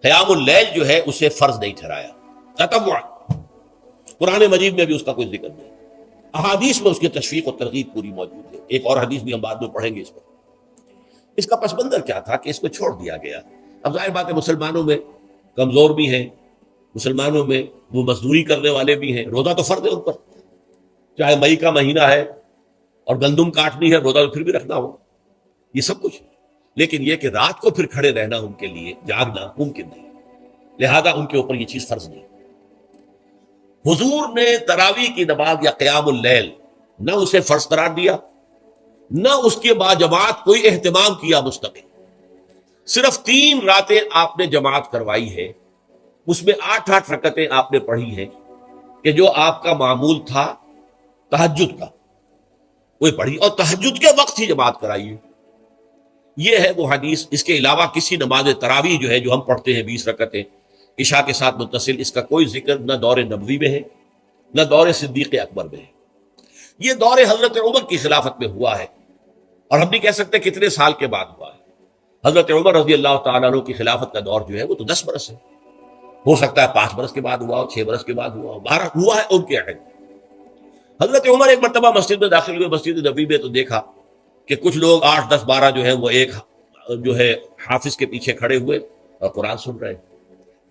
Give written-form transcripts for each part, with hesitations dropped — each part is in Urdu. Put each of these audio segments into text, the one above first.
قیام اللیل جو ہے اسے فرض نہیں ٹھہرایا تطوع، قرآن مجید میں بھی اس کا کوئی ذکر نہیں، احادیث میں اس کی تشویق و ترغیب پوری موجود ہے. ایک اور حدیث بھی ہم بعد میں پڑھیں گے اس پر. اس کا پس منظر کیا تھا کہ اس کو چھوڑ دیا گیا. اب ظاہر بات ہے مسلمانوں میں کمزور بھی ہیں، مسلمانوں میں وہ مزدوری کرنے والے بھی ہیں، روزہ تو فرض ہے ان پر، چاہے مئی کا مہینہ ہے اور گندم کاٹنی ہے، روزہ تو پھر بھی رکھنا ہو، یہ سب کچھ. لیکن یہ کہ رات کو پھر کھڑے رہنا ان کے لیے جاگنا ممکن نہیں، لہذا ان کے اوپر یہ چیز فرض نہیں. حضور نے تراویح کی نماز یا قیام اللیل نہ اسے فرض قرار دیا، نہ اس کے بعد جماعت کوئی اہتمام کیا مستقل. صرف 3 راتیں آپ نے جماعت کروائی ہے، اس میں 8 رکعتیں آپ نے پڑھی ہیں کہ جو آپ کا معمول تھا تہجد کا وہ پڑھی، اور تہجد کے وقت ہی جماعت کرائی ہے. یہ ہے وہ حدیث. اس کے علاوہ کسی نماز تراویح جو ہے جو ہم پڑھتے ہیں 20 رکعتیں عشاء کے ساتھ متصل، اس کا کوئی ذکر نہ دور نبوی میں ہے نہ دور صدیق اکبر میں ہے. یہ دور حضرت عمر کی خلافت میں ہوا ہے، اور ہم نہیں کہہ سکتے کتنے سال کے بعد ہوا ہے. حضرت عمر رضی اللہ تعالیٰ عنہ کی خلافت کا دور جو ہے وہ تو 10 برس ہے، ہو سکتا ہے 5 برس کے بعد ہوا ہو، 6 برس کے بعد ہوا ہو، 12 ہوا ہے ان کے عہد. حضرت عمر ایک مرتبہ مسجد میں داخل ہوئے، مسجد نبوی میں، تو دیکھا کہ کچھ لوگ 8 10 12 جو ہے وہ ایک جو ہے حافظ کے پیچھے کھڑے ہوئے اور قرآن سن رہے ہیں،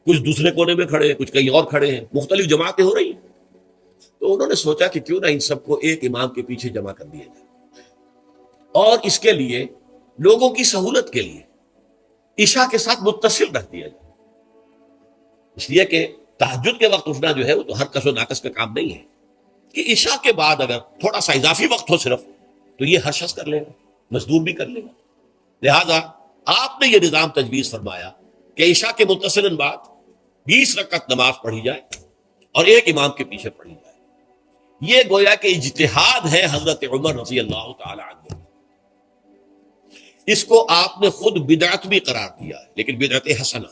کچھ دوسرے کونے میں کھڑے ہیں، کچھ کہیں اور کھڑے ہیں، مختلف جماعتیں ہو رہی ہیں. تو انہوں نے سوچا کہ کیوں نہ ان سب کو ایک امام کے پیچھے جمع کر دیا جائے، اور اس کے لیے لوگوں کی سہولت کے لیے عشاء کے ساتھ متصل رکھ دیا جائے. اس لیے کہ تہجد کے وقت اٹھنا جو ہے وہ تو ہر کس و ناقص کا کام نہیں ہے، کہ عشاء کے بعد اگر تھوڑا سا اضافی وقت ہو صرف، تو یہ ہر شخص کر لے گا، مزدور بھی کر لے گا. لہذا آپ نے یہ نظام تجویز فرمایا کہ عشاء کے متصل بعد 20 رکعت نماز پڑھی جائے اور ایک امام کے پیچھے پڑھی جائے. یہ گویا کہ اجتہاد ہے حضرت عمر رضی اللہ تعالی عنہ. اس کو آپ نے خود بدعت بھی قرار دیا ہے، لیکن بدعت حسنہ.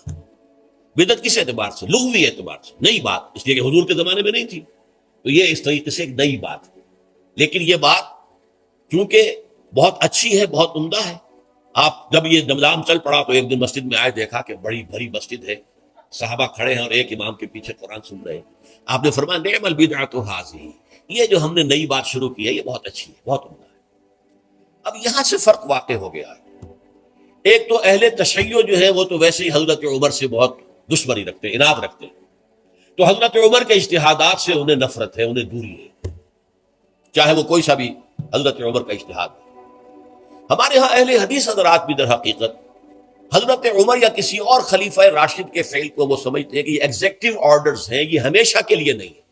بدعت کس اعتبار سے؟ لغوی اعتبار سے نئی بات، اس لیے کہ حضور کے زمانے میں نہیں تھی، تو یہ اس طریقے سے ایک نئی بات ہے. لیکن یہ بات چونکہ بہت اچھی ہے، بہت عمدہ ہے. آپ جب یہ نظام چل پڑا تو ایک دن مسجد میں آئے، دیکھا کہ بڑی بھری مسجد ہے، صحابہ کھڑے ہیں اور ایک امام کے پیچھے قرآن سن رہے ہیں. آپ نے فرمایا نعم البدعۃ ھذہ، یہ جو ہم نے نئی بات شروع کی ہے یہ بہت اچھی ہے، بہت عمدہ ہے. اب یہاں سے فرق واقع ہو گیا ہے. ایک تو اہل تشیع جو ہے وہ تو ویسے ہی حضرت عمر سے بہت دشمنی رکھتے ہیں، اناد رکھتے ہیں، تو حضرت عمر کے اجتہادات سے انہیں نفرت ہے، انہیں دوری ہے، چاہے وہ کوئی سا بھی حضرت عمر کا اجتہاد ہے. ہمارے ہاں اہل حدیث حضرات بھی در حقیقت حضرت عمر یا کسی اور خلیفہ راشد کے فعل کو وہ سمجھتے ہیں کہ یہ ایگزیکٹو آرڈرز ہیں، یہ ہمیشہ کے لیے نہیں ہے.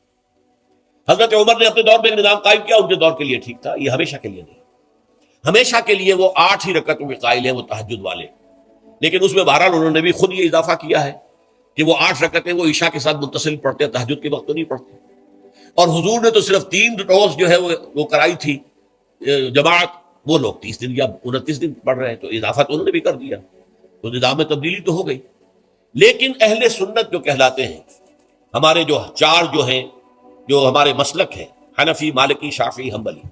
حضرت عمر نے اپنے دور میں ایک نظام قائم کیا، ان کے دور کے لیے ٹھیک تھا، یہ ہمیشہ کے لیے نہیں. ہمیشہ کے لیے وہ 8 ہی رکعتوں کے قائل ہیں، وہ تہجد والے. لیکن اس میں بہرحال انہوں نے بھی خود یہ اضافہ کیا ہے کہ وہ 8 رکعتیں وہ عشاء کے ساتھ متصل پڑھتے ہیں، تہجد کے وقت تو نہیں پڑھتے. اور حضور نے تو صرف 3 روز جو ہے وہ کرائی تھی جماعت، وہ لوگ 30 دن یا 29 دن پڑھ رہے ہیں، تو اضافہ تو انہوں نے بھی کر دیا، تو نظام میں تبدیلی تو ہو گئی. لیکن اہل سنت جو کہلاتے ہیں، ہمارے جو 4 جو ہیں، جو ہمارے مسلک ہیں، حنفی، مالکی، شافعی، حنبلی،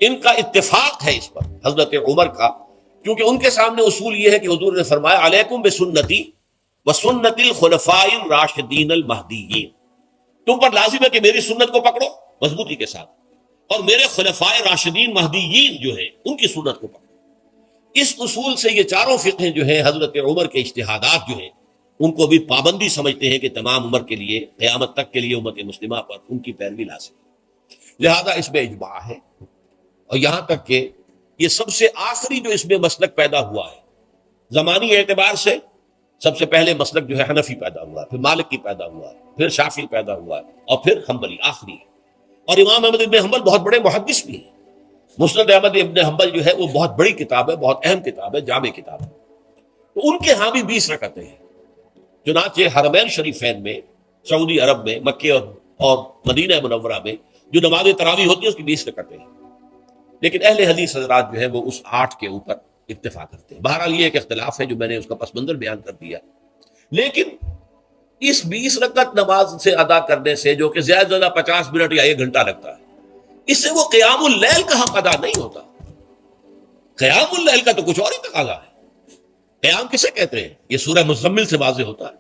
ان کا اتفاق ہے اس پر حضرت عمر کا، کیونکہ ان کے سامنے اصول یہ ہے کہ حضور نے فرمایا علیکم بسنتی وسنت الخلفاء الراشدین المہدیین، تم پر لازم ہے کہ میری سنت کو پکڑو مضبوطی کے ساتھ، اور میرے خلفاء راشدین مہدیین جو ہیں ان کی سنت کو پکڑو. اس اصول سے یہ چاروں فقہیں جو ہیں حضرت عمر کے اجتہادات جو ہیں ان کو بھی پابندی سمجھتے ہیں کہ تمام عمر کے لیے، قیامت تک کے لیے امت مسلمہ پر ان کی پیروی لازم ہے. لہذا اس میں اجماع ہے. اور یہاں تک کہ یہ سب سے آخری جو اس میں مسلک پیدا ہوا ہے زمانی اعتبار سے، سب سے پہلے مسلک جو ہے حنفی پیدا ہوا، پھر مالکی پیدا ہوا، پھر شافعی پیدا ہوا، اور پھر حنبلی آخری ہے. اور امام احمد ابن حنبل بہت بڑے محدث بھی ہیں. مسند احمد ابن حنبل جو ہے وہ بہت بڑی کتاب ہے، بہت اہم کتاب ہے، جامع کتاب ہے. تو ان کے ہاں بھی 20 رکعتیں ہیں. چنانچہ حرمین شریفین میں، سعودی عرب میں، مکے اور مدینہ منورہ میں جو نماز تراویح ہوتی ہے اس کی 20 رکعتیں ہیں. لیکن اہل حدیث حضرات جو ہے وہ اس 8 کے اوپر اتفاق کرتے ہیں. بہرحال یہ ایک اختلاف ہے جو میں نے اس کا پس منظر بیان کر دیا. لیکن اس 20 رکعت نماز سے ادا کرنے سے، جو کہ زیادہ سے زیادہ 50 منٹ یا 1 گھنٹہ لگتا ہے، اس سے وہ قیام اللیل کا حق ادا نہیں ہوتا. قیام اللیل کا تو کچھ اور ہی تقاضا ہے. قیام کسے کہتے ہیں؟ یہ سورہ مزمل سے واضح ہوتا ہے.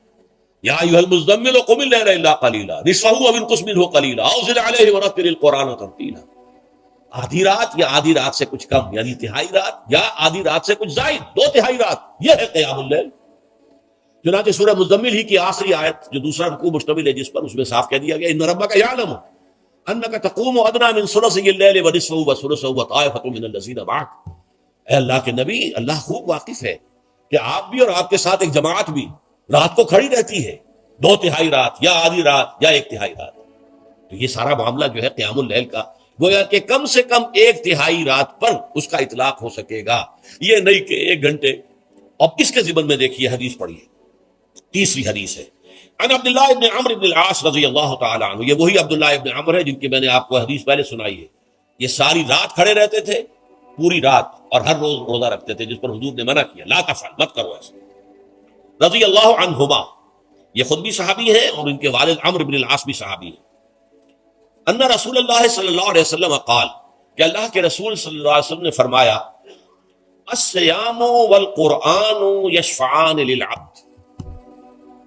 یا ایھا المزمل قم اللیل الا قلیلا نصفہ او انقص منہ قلیلا او زد علیہ ورتل القرآن ترتیلا. آدھی رات یا آدھی رات سے کچھ کم، یعنی تہائی رات یا آدھی رات سے کچھ زائد، 2/3 رات، یہ ہے قیام اللیل. چنانچہ سورہ مزمل ہی کی آخری آیت جو دوسرا رکوع مشتمل ہے جس پر، اس میں صاف کہہ دیا گیا ان ربک یعلم انک تقوم ادنی من ثلثی اللیل ونصفہ وثلثہ وطائفۃ من الذین معک. اے اللہ کے نبی، اللہ خوب واقف ہے کہ آپ بھی اور آپ کے ساتھ ایک جماعت بھی رات کو کھڑی رہتی ہے، 2/3 رات یا آدھی رات یا 1/3 رات. تو یہ سارا معاملہ جو ہے قیام اللیل کا، گویا کہ کم سے کم 1/3 رات پر اس کا اطلاق ہو سکے گا، یہ نہیں کہ 1 گھنٹے. اب اس کے ضمن میں دیکھیے حدیث پڑھیے، تیسری حدیث ہے عن عبداللہ ابن عمرو بن العاص رضی اللہ تعالی عنہ. یہ وہی عبداللہ ابن عمرو ہے جن کی میں نے آپ کو حدیث پہلے سنائی ہے. یہ ساری رات کھڑے رہتے تھے، پوری رات، اور ہر روز روزہ رکھتے تھے، جس پر حضور نے منع کیا، لا تفعل، مت کرو ایسا. رضی اللہ عنہما، یہ خود بھی صحابی ہیں اور ان کے والد عمرو بن العاص بھی صحابی ہیں. ان رسول اللہ صلی اللہ علیہ وسلم قال، کہ اللہ کے رسول صلی اللہ علیہ وسلم نے فرمایا الصیام والقرآن یشفعان للعبد.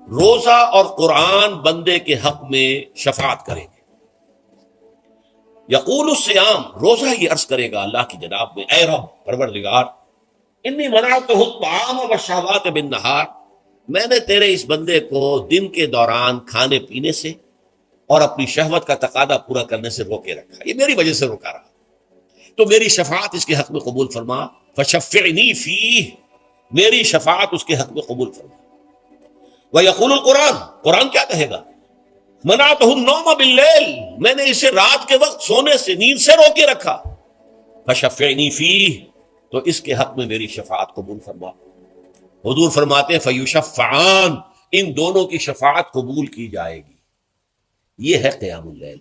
روزہ اور قرآن بندے کے حق میں شفاعت کریں گے. یقول الصیام، روزہ یہ عرض کرے گا اللہ کی جناب میں، اے رب پروردگار، انی منعتہ الطعام والشہوات بالنہار، میں نے تیرے اس بندے کو دن کے دوران کھانے پینے سے اور اپنی شہوت کا تقاضا پورا کرنے سے روکے رکھا، یہ میری وجہ سے روکا رہا، تو میری شفاعت اس کے حق میں قبول فرما. فشفعنی فیہ، میری شفاعت اس کے حق میں قبول فرما. ویقول القرآن، قرآن کیا کہے گا؟ منعتہ النوم باللیل، میں نے اسے رات کے وقت سونے سے، نیند سے روکے رکھا. فشفعنی فیہ، تو اس کے حق میں میری شفاعت قبول فرما. حضور فرماتے ہیں فیشفعان، ان دونوں کی شفاعت قبول کی جائے گی. یہ ہے قیام اللیل.